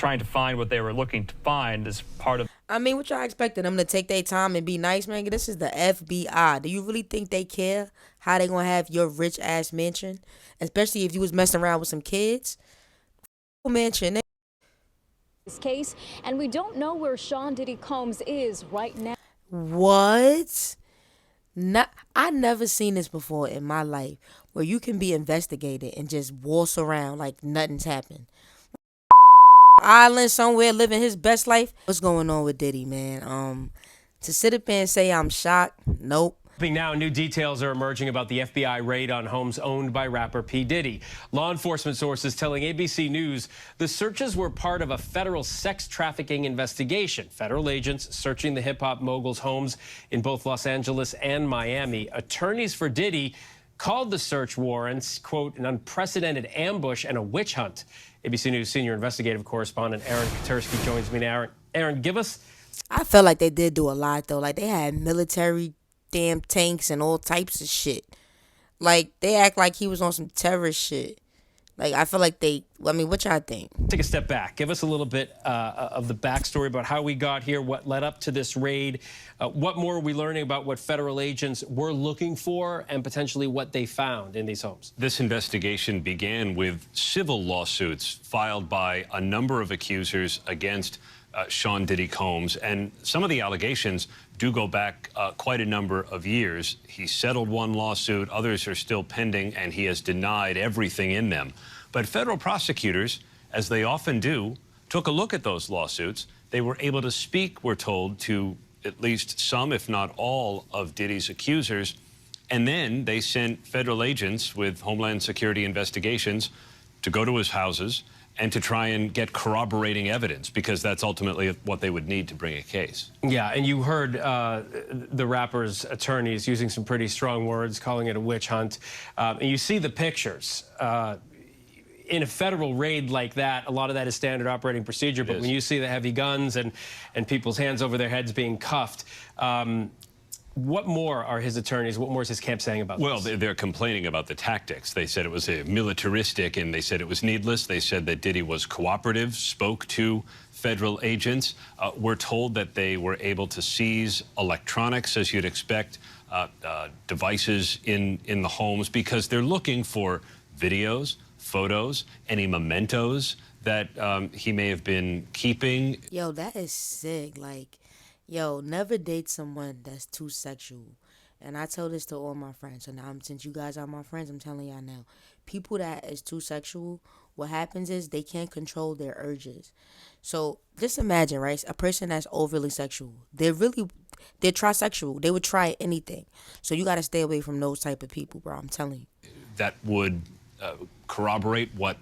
trying to find what they were looking to find as part of. I mean, what y'all expecting them to take their time and be nice, man? This is the FBI. Do you really think they care how they gonna have your rich ass mansion? Especially if you was messing around with some kids. Mansion. This case, and we don't know where Sean Diddy Combs is right now. What? I never seen this before in my life, where you can be investigated and just waltz around like nothing's happened. Island somewhere living his best life. What's going on with Diddy, man? To sit up and say I'm shocked, nope. Now, new details are emerging about the FBI raid on homes owned by rapper P. Diddy. Law enforcement sources telling ABC News the searches were part of a federal sex trafficking investigation. Federal agents searching the hip-hop mogul's homes in both Los Angeles and Miami. Attorneys for Diddy called the search warrants, quote, an unprecedented ambush and a witch hunt. ABC News senior investigative correspondent Aaron Katersky joins me now. Aaron, give us... I felt like they did do a lot, though. Like, they had military damn tanks and all types of shit. Like, they act like he was on some terrorist shit. Like, I feel like what y'all think? Take a step back. Give us a little bit of the backstory about how we got here, what led up to this raid. What more are we learning about what federal agents were looking for and potentially what they found in these homes? This investigation began with civil lawsuits filed by a number of accusers against Sean Diddy Combs, and some of the allegations do go back quite a number of years. He settled one lawsuit, others are still pending, and he has denied everything in them. But federal prosecutors, as they often do, took a look at those lawsuits. They were able to speak, we're told, to at least some, if not all, of Diddy's accusers, and then they sent federal agents with Homeland Security investigations to go to his houses and to try and get corroborating evidence, because that's ultimately what they would need to bring a case. Yeah, and you heard the rapper's attorneys using some pretty strong words, calling it a witch hunt. And you see the pictures. In a federal raid like that, a lot of that is standard operating procedure, but when you see the heavy guns and people's hands over their heads being cuffed, what more are his attorneys, what more is his camp saying about this? Well, they're complaining about the tactics. They said it was militaristic, and they said it was needless. They said that Diddy was cooperative, spoke to federal agents. We're told that they were able to seize electronics, as you'd expect, devices in the homes, because they're looking for videos, photos, any mementos that he may have been keeping. Yo, that is sick. Like, yo, never date someone that's too sexual. And I tell this to all my friends. So now, since you guys are my friends, I'm telling y'all now. People that is too sexual, what happens is they can't control their urges. So just imagine, right? A person that's overly sexual. They're trisexual. They would try anything. So you got to stay away from those type of people, bro. I'm telling you. That would corroborate what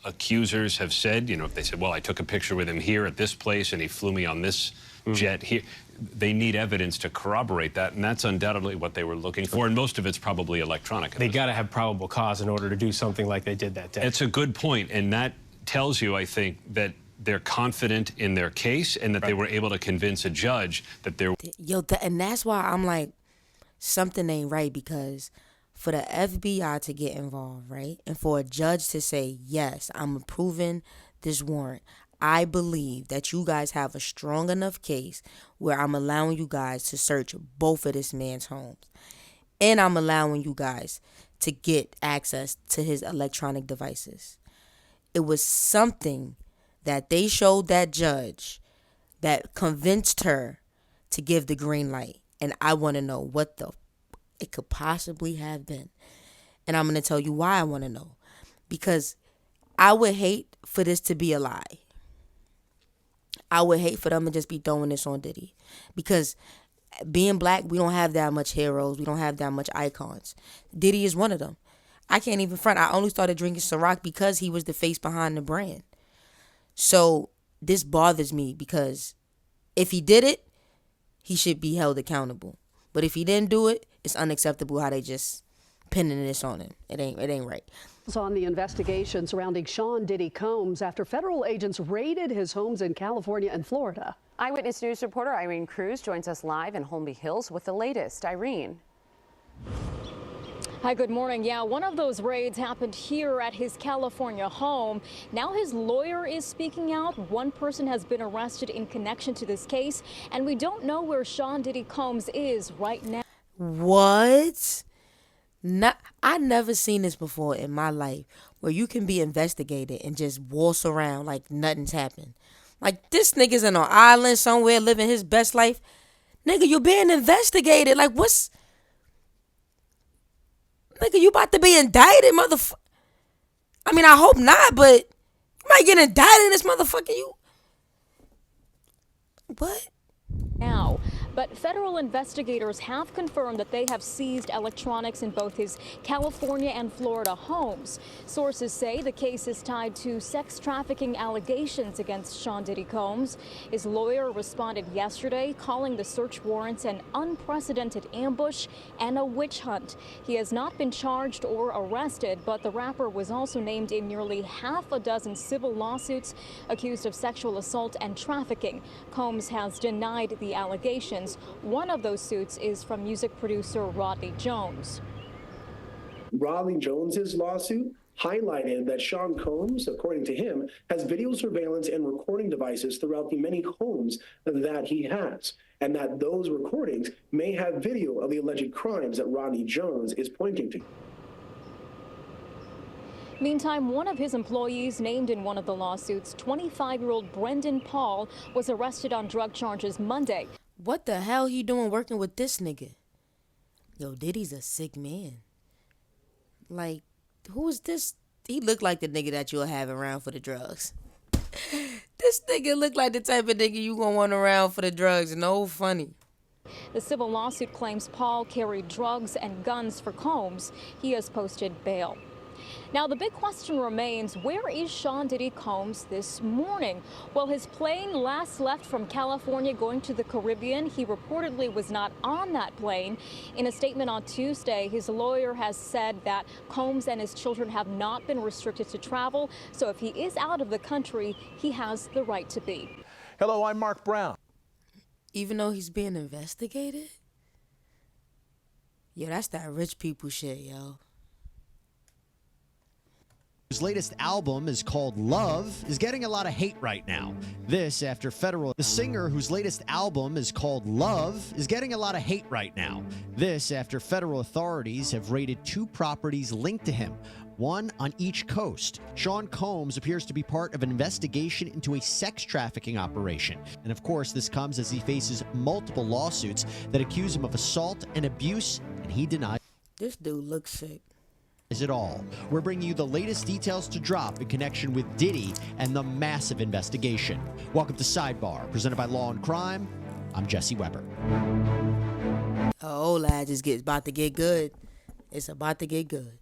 accusers have said. You know, if they said, well, I took a picture with him here at this place and he flew me on this jet here. They need evidence to corroborate that, and that's undoubtedly what they were looking for, and most of it's probably electronic. They got to have probable cause in order to do something like they did that day. It's a good point, and that tells you, I think, that they're confident in their case and that they were able to convince a judge that they're... Yo, and that's why I'm like, something ain't right, because for the FBI to get involved, right, and for a judge to say, yes, I'm approving this warrant, I believe that you guys have a strong enough case where I'm allowing you guys to search both of this man's homes. And I'm allowing you guys to get access to his electronic devices. It was something that they showed that judge that convinced her to give the green light. And I want to know what it could possibly have been. And I'm going to tell you why I want to know. Because I would hate for this to be a lie. I would hate for them to just be throwing this on Diddy. Because being black, we don't have that much heroes. We don't have that much icons. Diddy is one of them. I can't even front. I only started drinking Ciroc because he was the face behind the brand. So this bothers me, because if he did it, he should be held accountable. But if he didn't do it, it's unacceptable how they just pinning this on him. It ain't right. On the investigation surrounding Sean Diddy Combs after federal agents raided his homes in California and Florida. Eyewitness News reporter Irene Cruz joins us live in Holmby Hills with the latest. Irene. Hi, good morning. Yeah, one of those raids happened here at his California home. Now his lawyer is speaking out. One person has been arrested in connection to this case, and we don't know where Sean Diddy Combs is right now. What? I never seen this before in my life, where you can be investigated and just waltz around like nothing's happened. Like, this nigga's on an island somewhere living his best life. Nigga, you're being investigated. Like, what's... Nigga, you about to be indicted, motherfucker. I mean, I hope not, but you might get indicted in this motherfucker. You... What? Now, but federal investigators have confirmed that they have seized electronics in both his California and Florida homes. Sources say the case is tied to sex trafficking allegations against Sean Diddy Combs. His lawyer responded yesterday, calling the search warrants an unprecedented ambush and a witch hunt. He has not been charged or arrested, but the rapper was also named in nearly half a dozen civil lawsuits accused of sexual assault and trafficking. Combs has denied the allegations. One of those suits is from music producer Rodney Jones. Rodney Jones's lawsuit highlighted that Sean Combs, according to him, has video surveillance and recording devices throughout the many homes that he has, and that those recordings may have video of the alleged crimes that Rodney Jones is pointing to. Meantime, one of his employees named in one of the lawsuits, 25-year-old Brendan Paul, was arrested on drug charges Monday. What the hell he doing working with this nigga? Yo, Diddy's a sick man. Like, who is this? He looked like the nigga that you'll have around for the drugs. This nigga look like the type of nigga you gonna want around for the drugs. No funny. The civil lawsuit claims Paul carried drugs and guns for Combs. He has posted bail. Now, the big question remains, where is Sean Diddy Combs this morning? Well, his plane last left from California going to the Caribbean. He reportedly was not on that plane. In a statement on Tuesday, his lawyer has said that Combs and his children have not been restricted to travel. So if he is out of the country, he has the right to be. Hello, I'm Mark Brown. Even though he's being investigated? Yo, that's that rich people shit, yo. His latest album is called Love, is getting a lot of hate right now. This after federal... The singer whose latest album is called Love is getting a lot of hate right now. This after federal authorities have raided 2 properties linked to him, one on each coast. Sean Combs appears to be part of an investigation into a sex trafficking operation. And of course, this comes as he faces multiple lawsuits that accuse him of assault and abuse, and he denies This dude looks sick. it all. We're bringing you the latest details to drop in connection with Diddy and the massive investigation. Welcome to Sidebar, presented by Law and Crime. I'm Jesse Weber. Oh, lad, about to get good. It's about to get good.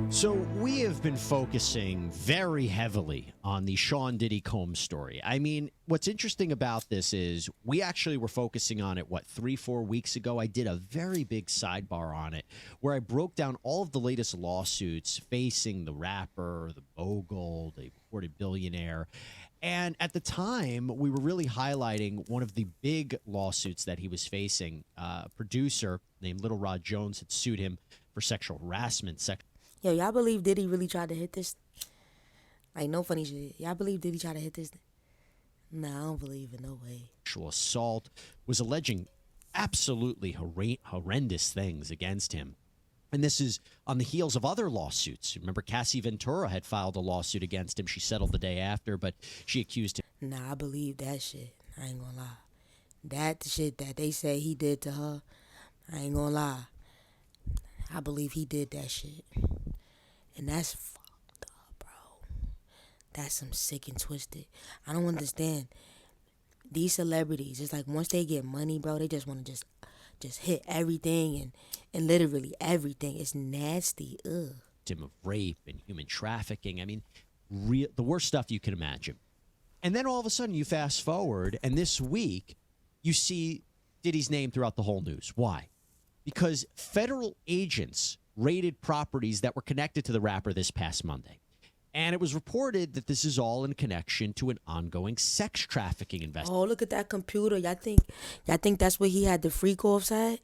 So we have been focusing very heavily on the Sean Diddy Combs story. I mean, what's interesting about this is we actually were focusing on it, 3-4 weeks ago. I did a very big sidebar on it where I broke down all of the latest lawsuits facing the rapper, the mogul, the reported billionaire. And at the time, we were really highlighting one of the big lawsuits that he was facing. A producer named Little Rod Jones had sued him for sexual harassment, Yo, y'all believe Diddy really tried to hit this? Like, no funny shit. Y'all believe Diddy tried to hit this? Nah, I don't believe it. No way. sexual assault, was alleging absolutely horrendous things against him. And this is on the heels of other lawsuits. Remember, Cassie Ventura had filed a lawsuit against him. She settled the day after, but she accused him. Nah, I believe that shit. I ain't gonna lie. That shit that they say he did to her, I ain't gonna lie. I believe he did that shit. And that's fucked up, bro. That's some sick and twisted. I don't understand. These celebrities, it's like once they get money, bro, they just want to just hit everything and literally everything. It's nasty. Ugh. Him of rape and human trafficking. I mean, the worst stuff you can imagine. And then all of a sudden you fast forward, and this week you see Diddy's name throughout the whole news. Why? Because federal agents raided properties that were connected to the rapper this past Monday. And it was reported that this is all in connection to an ongoing sex trafficking investigation. Oh, look at that computer. Y'all think that's where he had the freak offs at?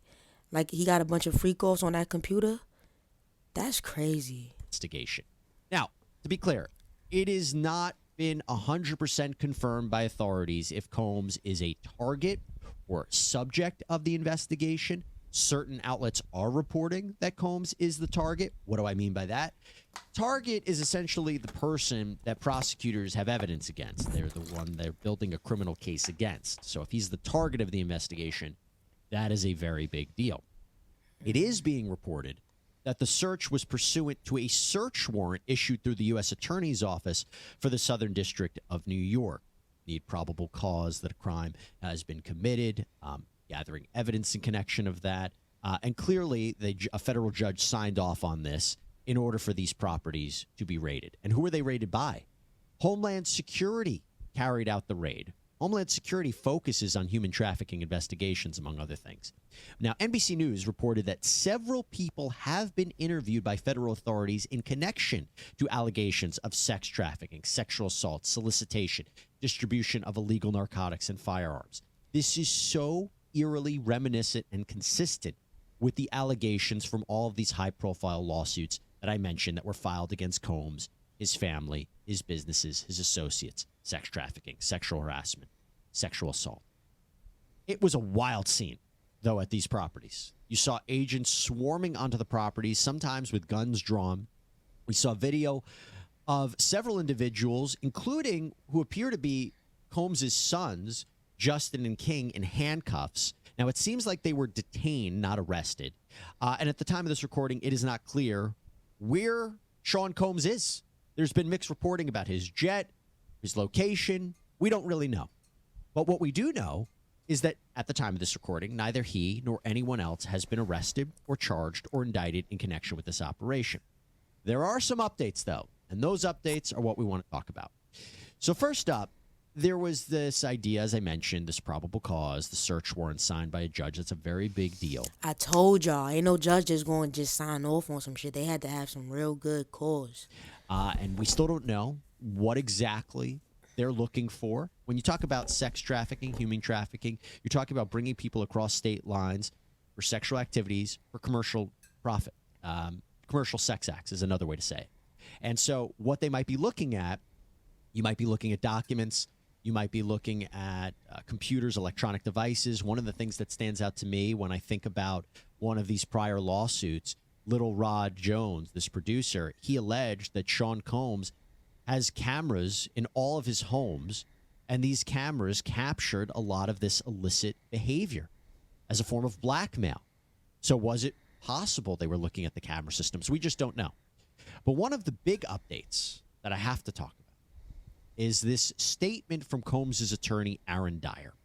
Like he got a bunch of freak offs on that computer? That's crazy. Investigation. Now, to be clear, it has not been 100% confirmed by authorities if Combs is a target or subject of the investigation. Certain outlets are reporting that Combs is the target. What do I mean by that? Target is essentially the person that prosecutors have evidence against. They're the one they're building a criminal case against. So if he's the target of the investigation, that is a very big deal. It is being reported that the search was pursuant to a search warrant issued through the U.S. Attorney's Office for the Southern District of New York. Need probable cause that a crime has been committed, gathering evidence in connection of that. And clearly, a federal judge signed off on this in order for these properties to be raided. And who were they raided by? Homeland Security carried out the raid. Homeland Security focuses on human trafficking investigations, among other things. Now, NBC News reported that several people have been interviewed by federal authorities in connection to allegations of sex trafficking, sexual assault, solicitation, distribution of illegal narcotics and firearms. This is so eerily reminiscent and consistent with the allegations from all of these high-profile lawsuits that I mentioned that were filed against Combs, his family, his businesses, his associates, sex trafficking, sexual harassment, sexual assault. It was a wild scene, though, at these properties. You saw agents swarming onto the properties, sometimes with guns drawn. We saw video of several individuals, including who appear to be Combs' sons, Justin and King, in handcuffs. Now, it seems like they were detained, not arrested. And at the time of this recording, it is not clear where Sean Combs is. There's been mixed reporting about his jet, his location. We don't really know. But what we do know is that at the time of this recording, neither he nor anyone else has been arrested or charged or indicted in connection with this operation. There are some updates, though, and those updates are what we want to talk about. So first up, there was this idea, as I mentioned, this probable cause, the search warrant signed by a judge. That's a very big deal. I told y'all, ain't no judge just going to just sign off on some shit. They had to have some real good cause. And we still don't know what exactly they're looking for. When you talk about sex trafficking, human trafficking, you're talking about bringing people across state lines for sexual activities for commercial profit. Commercial sex acts is another way to say it. And so what they might be looking at, you might be looking at documents. You might be looking at computers, electronic devices. One of the things that stands out to me when I think about one of these prior lawsuits, Little Rod Jones, this producer, he alleged that Sean Combs has cameras in all of his homes, and these cameras captured a lot of this illicit behavior as a form of blackmail. So was it possible they were looking at the camera systems? We just don't know. But one of the big updates that I have to talk about is this statement from Combs' attorney, Aaron Dyer.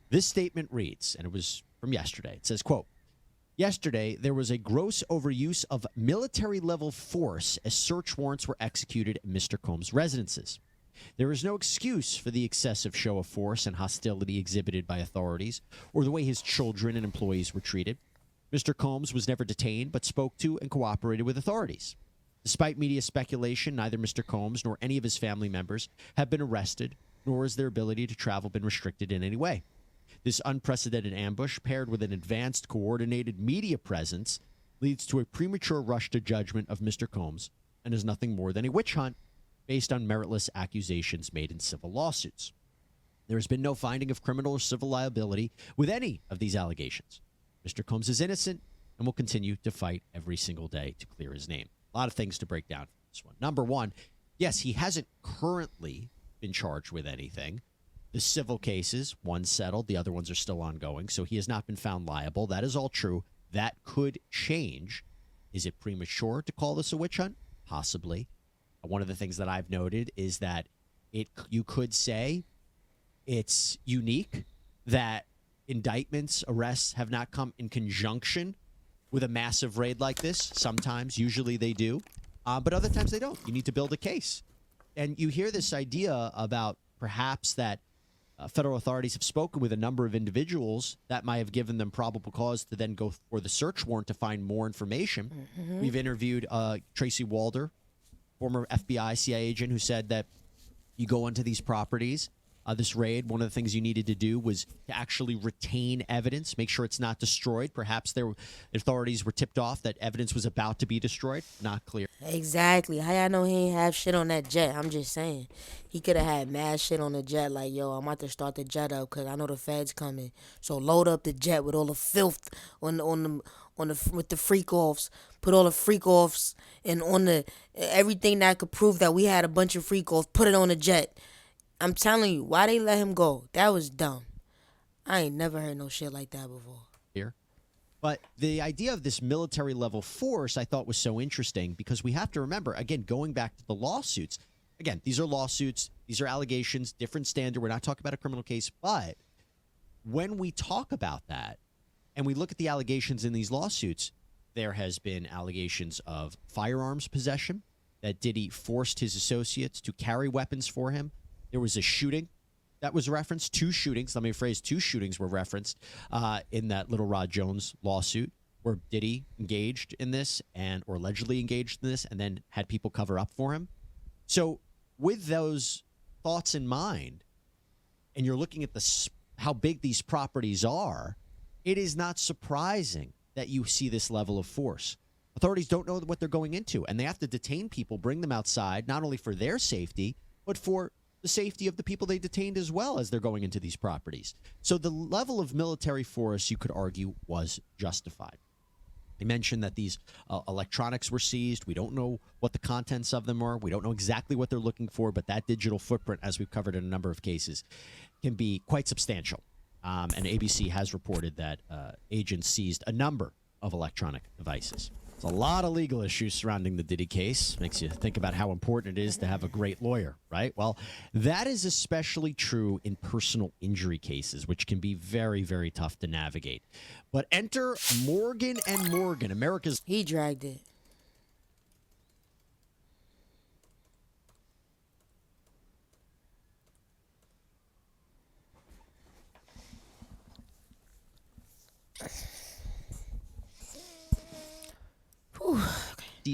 This statement reads, and it was from yesterday. It says, quote, "Yesterday, there was a gross overuse of military-level force as search warrants were executed at Mr. Combs' residences. There is no excuse for the excessive show of force and hostility exhibited by authorities or the way his children and employees were treated. Mr. Combs was never detained but spoke to and cooperated with authorities. Despite media speculation, neither Mr. Combs nor any of his family members have been arrested, nor has their ability to travel been restricted in any way. This unprecedented ambush, paired with an advanced, coordinated media presence, leads to a premature rush to judgment of Mr. Combs and is nothing more than a witch hunt based on meritless accusations made in civil lawsuits. There has been no finding of criminal or civil liability with any of these allegations. Mr. Combs is innocent and will continue to fight every single day to clear his name." A lot of things to break down from this one. Number one, yes, he hasn't currently been charged with anything. The civil cases, one settled, the other ones are still ongoing, so he has not been found liable. That is all true. That could change. Is it premature to call this a witch hunt? Possibly. One of the things that I've noted is that you could say it's unique that indictments, arrests have not come in conjunction with a massive raid like this. Sometimes, usually they do, but other times they don't. You need to build a case. And you hear this idea about perhaps that federal authorities have spoken with a number of individuals that might have given them probable cause to then go for the search warrant to find more information. Mm-hmm. We've interviewed Tracy Walder, former FBI CIA agent, who said that you go into these properties, this raid, one of the things you needed to do was to actually retain evidence, make sure it's not destroyed. Perhaps authorities were tipped off that evidence was about to be destroyed. Not clear. Exactly. How y'all know he ain't have shit on that jet? I'm just saying. He could have had mad shit on the jet, like, yo, I'm about to start the jet up because I know the feds coming. So load up the jet with all the filth with the freak offs. Put all the freak offs and on the everything that could prove that we had a bunch of freak offs. Put it on the jet. I'm telling you, why they let him go? That was dumb. I ain't never heard no shit like that before. Here. But the idea of this military level force I thought was so interesting because we have to remember, again, going back to the lawsuits. Again, these are lawsuits. These are allegations, different standard. We're not talking about a criminal case. But when we talk about that and we look at the allegations in these lawsuits, there has been allegations of firearms possession, that Diddy forced his associates to carry weapons for him. There was a shooting that was referenced. Two shootings. Let me rephrase. Two shootings were referenced in that Little Rod Jones lawsuit where Diddy engaged in this or allegedly engaged in this and then had people cover up for him. So with those thoughts in mind, and you're looking at how big these properties are, it is not surprising that you see this level of force. Authorities don't know what they're going into, and they have to detain people, bring them outside, not only for their safety, but for the safety of the people they detained as well as they're going into these properties. So the level of military force, you could argue, was justified. They mentioned that these electronics were seized. We don't know what the contents of them are. We don't know exactly what they're looking for, but that digital footprint, as we've covered in a number of cases, can be quite substantial. And ABC has reported that agents seized a number of electronic devices. There's a lot of legal issues surrounding the Diddy case. Makes you think about how important it is to have a great lawyer, right? Well, that is especially true in personal injury cases, which can be very, very tough to navigate. But enter Morgan & Morgan, America's... He dragged it.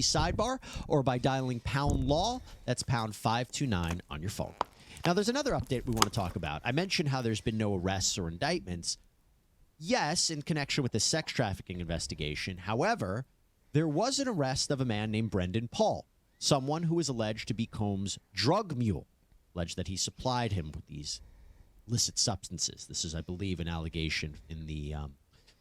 sidebar or by dialing pound law. That's pound 529 on your phone. Now, there's another update we want to talk about. I mentioned how there's been no arrests or indictments. Yes, in connection with the sex trafficking investigation. However, there was an arrest of a man named Brendan Paul, someone who is alleged to be Combs' drug mule, alleged that he supplied him with these illicit substances. This is, I believe, an allegation in the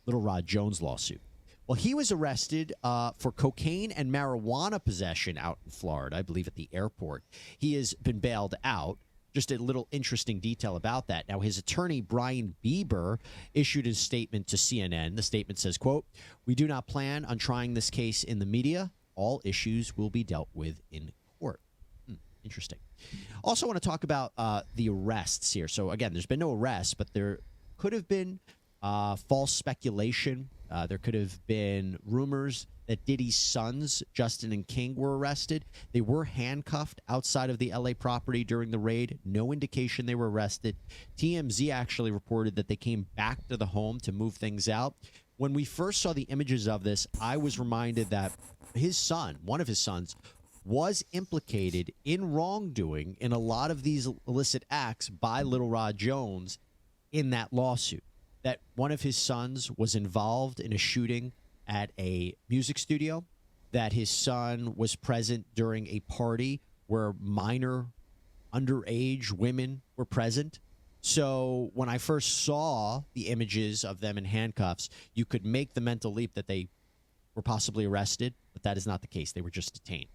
Little Rod Jones lawsuit. Well, he was arrested for cocaine and marijuana possession out in Florida, I believe at the airport. He has been bailed out. Just a little interesting detail about that. Now, his attorney, Brian Bieber, issued a statement to CNN. The statement says, quote, "We do not plan on trying this case in the media. All issues will be dealt with in court." Interesting. Also want to talk about the arrests here. So, again, there's been no arrests, but there could have been false speculation. There could have been rumors that Diddy's sons, Justin and King, were arrested. They were handcuffed outside of the L.A. property during the raid. No indication they were arrested. TMZ actually reported that they came back to the home to move things out. When we first saw the images of this, I was reminded that his son, one of his sons, was implicated in wrongdoing in a lot of these illicit acts by Little Rod Jones in that lawsuit. That one of his sons was involved in a shooting at a music studio, that his son was present during a party where minor underage women were present. So when I first saw the images of them in handcuffs, you could make the mental leap that they were possibly arrested, but that is not the case. They were just detained.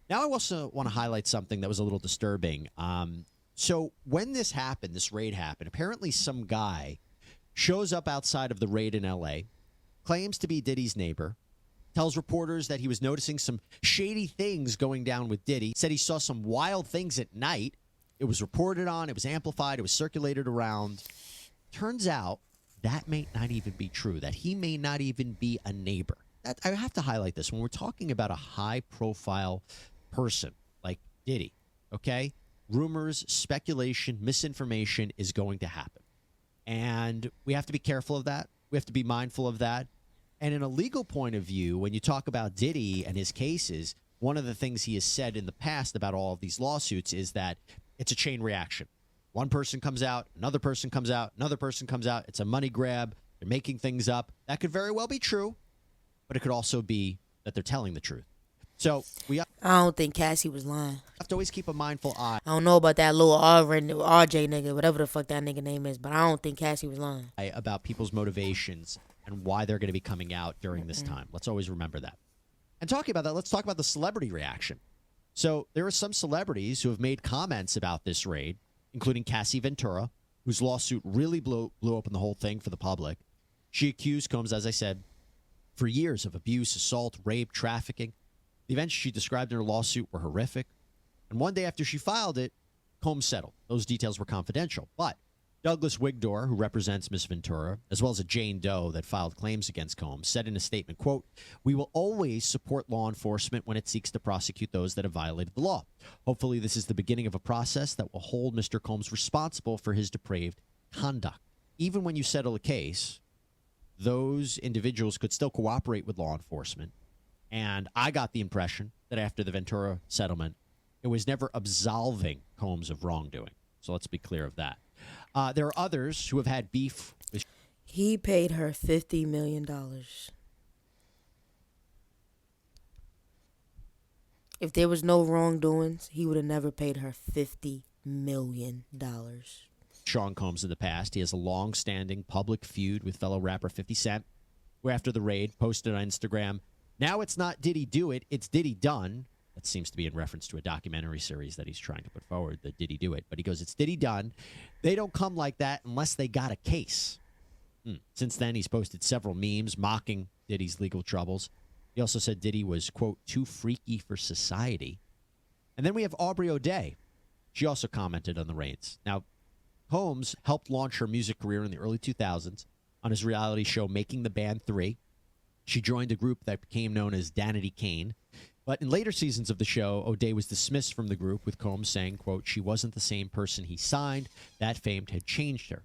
Now I also want to highlight something that was a little disturbing. So when this happened, this raid happened, apparently some guy shows up outside of the raid in L.A., claims to be Diddy's neighbor, tells reporters that he was noticing some shady things going down with Diddy, said he saw some wild things at night. It was reported on, it was amplified, it was circulated around. Turns out that may not even be true, that he may not even be a neighbor. I have to highlight this. When we're talking about a high-profile person like Diddy, okay, rumors, speculation, misinformation is going to happen. And we have to be careful of that. We have to be mindful of that. And in a legal point of view, when you talk about Diddy and his cases, one of the things he has said in the past about all of these lawsuits is that it's a chain reaction. One person comes out, another person comes out, another person comes out. It's a money grab. They're making things up. That could very well be true, but it could also be that they're telling the truth. So we I don't think Cassie was lying. have to always keep a mindful eye I don't know about that little RJ nigga, whatever the fuck that nigga name is, but I don't think Cassie was lying. about people's motivations and why they're going to be coming out during this time. Let's always remember that. And talking about that, let's talk about the celebrity reaction. So there are some celebrities who have made comments about this raid, including Cassie Ventura, whose lawsuit really blew open the whole thing for the public. She accused Combs, as I said, for years of abuse, assault, rape, trafficking. The events she described in her lawsuit were horrific. And one day after she filed it, Combs settled. Those details were confidential. But Douglas Wigdor, who represents Miss Ventura, as well as a Jane Doe that filed claims against Combs, said in a statement, quote, "We will always support law enforcement when it seeks to prosecute those that have violated the law. Hopefully this is the beginning of a process that will hold Mr. Combs responsible for his depraved conduct." Even when you settle a case, those individuals could still cooperate with law enforcement. And I got the impression that after the Ventura settlement, it was never absolving Combs of wrongdoing. So let's be clear of that. There are others who have had beef with. He paid her $50 million. If there was no wrongdoings, he would have never paid her $50 million. Sean Combs in the past. He has a long-standing public feud with fellow rapper 50 Cent, who after the raid posted on Instagram, "Now it's not Diddy Do It, it's Diddy Done." That seems to be in reference to a documentary series that he's trying to put forward, the Diddy Do It. But he goes, "It's Diddy Done. They don't come like that unless they got a case." Since then, he's posted several memes mocking Diddy's legal troubles. He also said Diddy was, quote, "too freaky for society." And then we have Aubrey O'Day. She also commented on the raids. Now, Combs helped launch her music career in the early 2000s on his reality show Making the Band 3. She joined a group that became known as Danity Kane. But in later seasons of the show, O'Day was dismissed from the group, with Combs saying, quote, "She wasn't the same person he signed. That fame had changed her."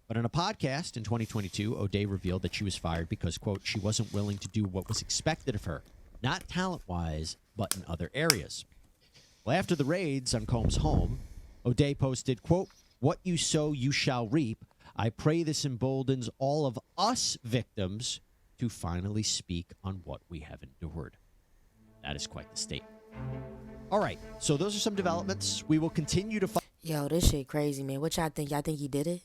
But in a podcast in 2022, O'Day revealed that she was fired because, quote, "she wasn't willing to do what was expected of her, not talent-wise, but in other areas." Well, after the raids on Combs' home, O'Day posted, quote, "What you sow, you shall reap. I pray this emboldens all of us victims to finally speak on what we have endured." That is quite the statement. All right, so those are some developments. We will continue to Yo, this shit crazy, man. What y'all think? Y'all think he did it?